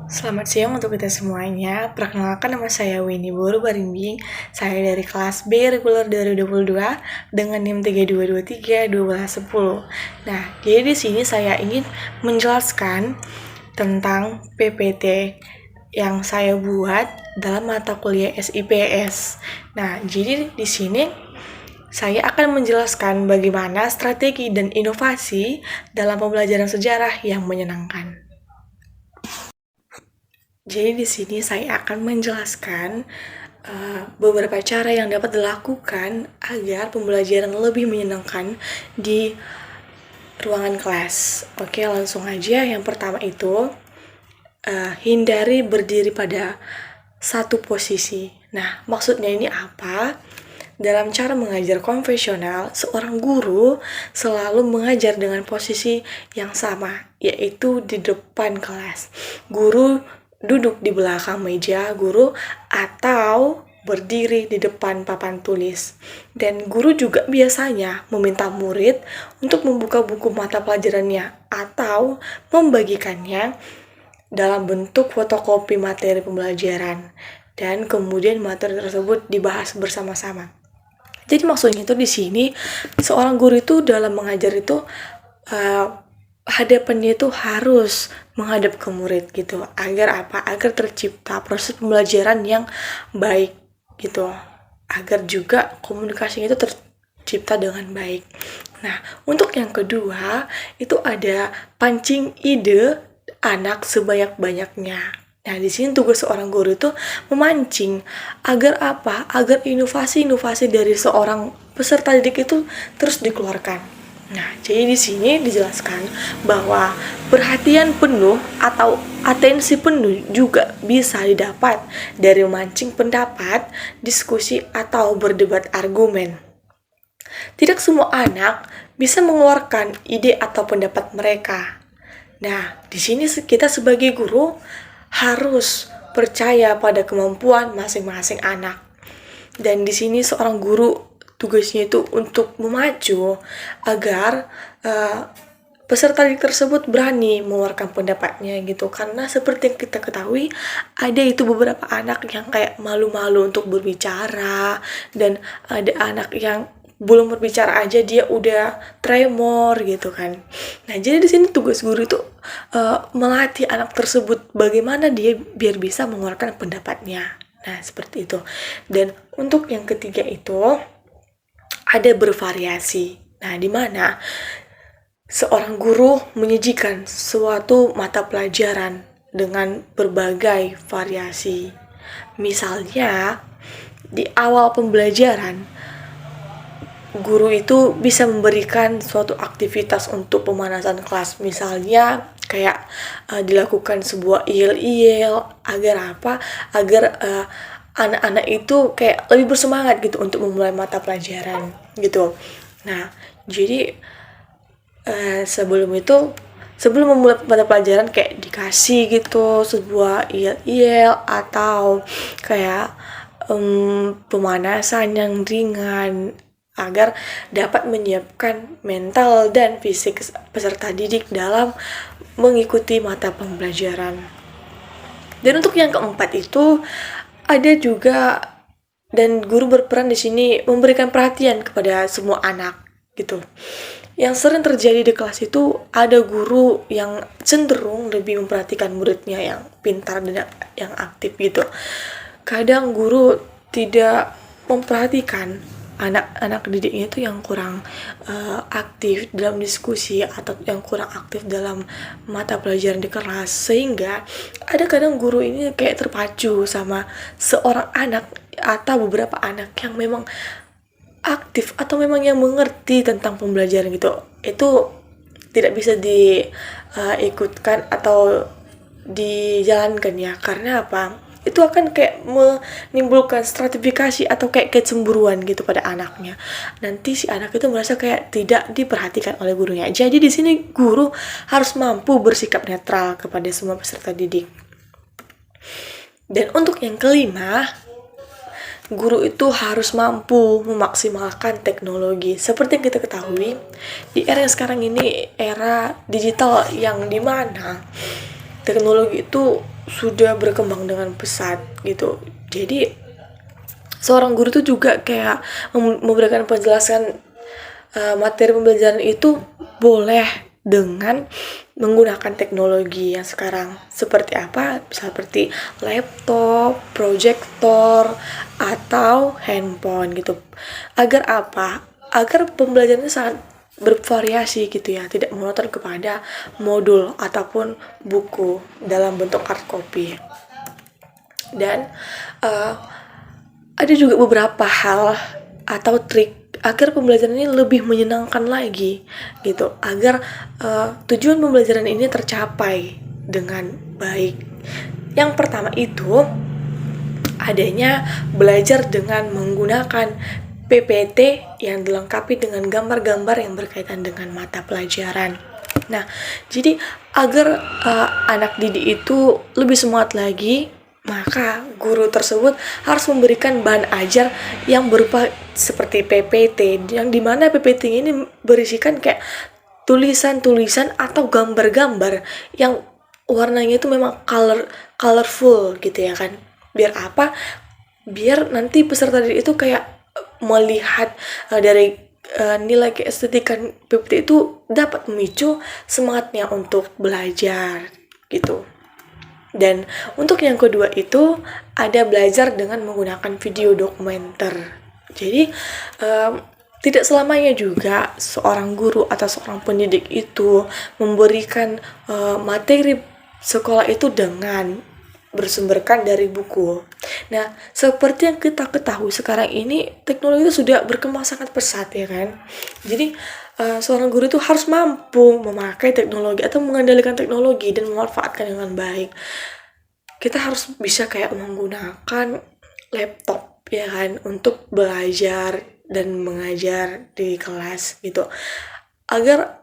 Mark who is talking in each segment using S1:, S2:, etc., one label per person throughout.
S1: Selamat siang untuk kita semuanya. Perkenalkan, nama saya Winnie Boru Barimbing. Saya dari kelas B reguler 2022 dengan NIM 3223-1210. Nah, jadi di sini saya ingin menjelaskan tentang PPT yang saya buat dalam mata kuliah SIPS. Nah, jadi di sini saya akan menjelaskan bagaimana strategi dan inovasi dalam pembelajaran sejarah yang menyenangkan. Jadi di sini saya akan menjelaskan beberapa cara yang dapat dilakukan agar pembelajaran lebih menyenangkan di ruangan kelas. Oke, langsung aja. Yang pertama itu hindari berdiri pada satu posisi. Nah, maksudnya ini apa? Dalam cara mengajar konvensional, seorang guru selalu mengajar dengan posisi yang sama, yaitu di depan kelas. Guru duduk di belakang meja guru atau berdiri di depan papan tulis. Dan guru juga biasanya meminta murid untuk membuka buku mata pelajarannya atau membagikannya dalam bentuk fotokopi materi pembelajaran. Dan kemudian materi tersebut dibahas bersama-sama. Jadi maksudnya itu di sini seorang guru itu dalam mengajar itu hadapannya itu harus menghadap ke murid gitu. Agar apa? Agar tercipta proses pembelajaran yang baik gitu. Agar juga komunikasinya itu tercipta dengan baik. Nah, untuk yang kedua itu ada pancing ide anak sebanyak-banyaknya. Nah, di sini tugas seorang guru itu memancing agar apa? Agar inovasi-inovasi dari seorang peserta didik itu terus dikeluarkan. Nah, jadi di sini dijelaskan bahwa perhatian penuh atau atensi penuh juga bisa didapat dari memancing pendapat, diskusi, atau berdebat argumen. Tidak semua anak bisa mengeluarkan ide atau pendapat mereka. Nah, di sini kita sebagai guru harus percaya pada kemampuan masing-masing anak. Dan di sini seorang guru tugasnya itu untuk memacu agar peserta didik tersebut berani mengeluarkan pendapatnya gitu. Karena seperti yang kita ketahui, ada itu beberapa anak yang kayak malu-malu untuk berbicara, dan ada anak yang belum berbicara aja dia udah tremor gitu kan. Nah, jadi di sini tugas guru itu melatih anak tersebut bagaimana dia biar bisa mengeluarkan pendapatnya. Nah, seperti itu. Dan untuk yang ketiga itu ada bervariasi. Nah, di mana seorang guru menyajikan suatu mata pelajaran dengan berbagai variasi. Misalnya, di awal pembelajaran guru itu bisa memberikan suatu aktivitas untuk pemanasan kelas, misalnya kayak dilakukan sebuah yel-yel agar apa? Agar anak-anak itu kayak lebih bersemangat gitu untuk memulai mata pelajaran gitu. Nah, jadi sebelum memulai mata pelajaran kayak dikasih gitu sebuah yel-yel atau kayak pemanasan yang ringan agar dapat menyiapkan mental dan fisik peserta didik dalam mengikuti mata pembelajaran. Dan untuk yang keempat itu ada juga, dan guru berperan di sini memberikan perhatian kepada semua anak gitu. Yang sering terjadi di kelas itu ada guru yang cenderung lebih memperhatikan muridnya yang pintar dan yang aktif gitu. Kadang guru tidak memperhatikan anak-anak didiknya itu yang kurang aktif dalam diskusi atau yang kurang aktif dalam mata pelajaran di kelas, sehingga ada kadang guru ini kayak terpacu sama seorang anak atau beberapa anak yang memang aktif atau memang yang mengerti tentang pembelajaran gitu. Itu tidak bisa diikutkan atau dijalankan ya. Karena apa? Itu akan kayak menimbulkan stratifikasi atau kayak kecemburuan gitu pada anaknya. Nanti si anak itu merasa kayak tidak diperhatikan oleh gurunya. Jadi di sini guru harus mampu bersikap netral kepada semua peserta didik. Dan untuk yang kelima, guru itu harus mampu memaksimalkan teknologi. Seperti yang kita ketahui, di era yang sekarang ini era digital yang dimana teknologi itu sudah berkembang dengan pesat gitu. Jadi seorang guru tuh juga kayak memberikan penjelasan materi pembelajaran itu boleh dengan menggunakan teknologi yang sekarang seperti apa, seperti laptop, proyektor, atau handphone gitu. Agar apa? Agar pembelajarannya sangat bervariasi gitu ya, tidak monoton kepada modul ataupun buku dalam bentuk hard copy. Dan ada juga beberapa hal atau trik agar pembelajaran ini lebih menyenangkan lagi gitu, agar tujuan pembelajaran ini tercapai dengan baik. Yang pertama itu adanya belajar dengan menggunakan PPT yang dilengkapi dengan gambar-gambar yang berkaitan dengan mata pelajaran. Nah, jadi agar anak didik itu lebih semangat lagi, maka guru tersebut harus memberikan bahan ajar yang berupa seperti PPT, yang dimana PPT ini berisikan kayak tulisan-tulisan atau gambar-gambar yang warnanya itu memang colorful gitu ya kan. Biar apa? Biar nanti peserta didik itu kayak melihat dari nilai keestetikan PPT itu dapat memicu semangatnya untuk belajar gitu. Dan untuk yang kedua itu ada belajar dengan menggunakan video dokumenter. Jadi tidak selamanya juga seorang guru atau seorang pendidik itu memberikan materi sekolah itu dengan bersumberkan dari buku. Nah, seperti yang kita ketahui sekarang ini teknologi itu sudah berkembang sangat pesat ya kan. Jadi seorang guru itu harus mampu memakai teknologi atau mengendalikan teknologi dan memanfaatkan dengan baik. Kita harus bisa kayak menggunakan laptop ya kan untuk belajar dan mengajar di kelas gitu, agar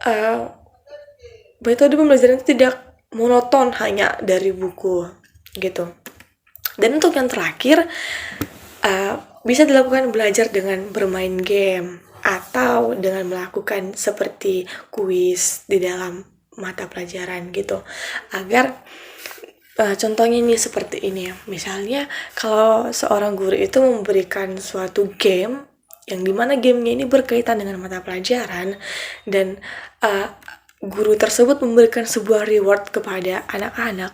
S1: metode pembelajaran itu tidak monoton hanya dari buku gitu. Dan untuk yang terakhir bisa dilakukan belajar dengan bermain game atau dengan melakukan seperti kuis di dalam mata pelajaran gitu, agar contohnya nih seperti ini ya. Misalnya kalau seorang guru itu memberikan suatu game yang dimana gamenya ini berkaitan dengan mata pelajaran, dan guru tersebut memberikan sebuah reward kepada anak-anak.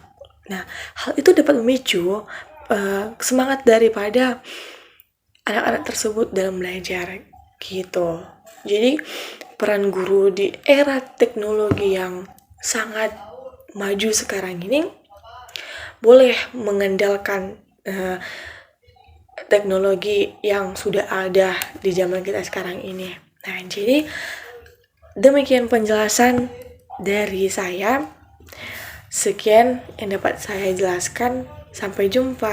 S1: Nah, hal itu dapat memicu semangat daripada anak-anak tersebut dalam belajar gitu. Jadi peran guru di era teknologi yang sangat maju sekarang ini boleh mengandalkan teknologi yang sudah ada di zaman kita sekarang ini. Nah, jadi demikian penjelasan dari saya. Sekian yang dapat saya jelaskan. Sampai jumpa.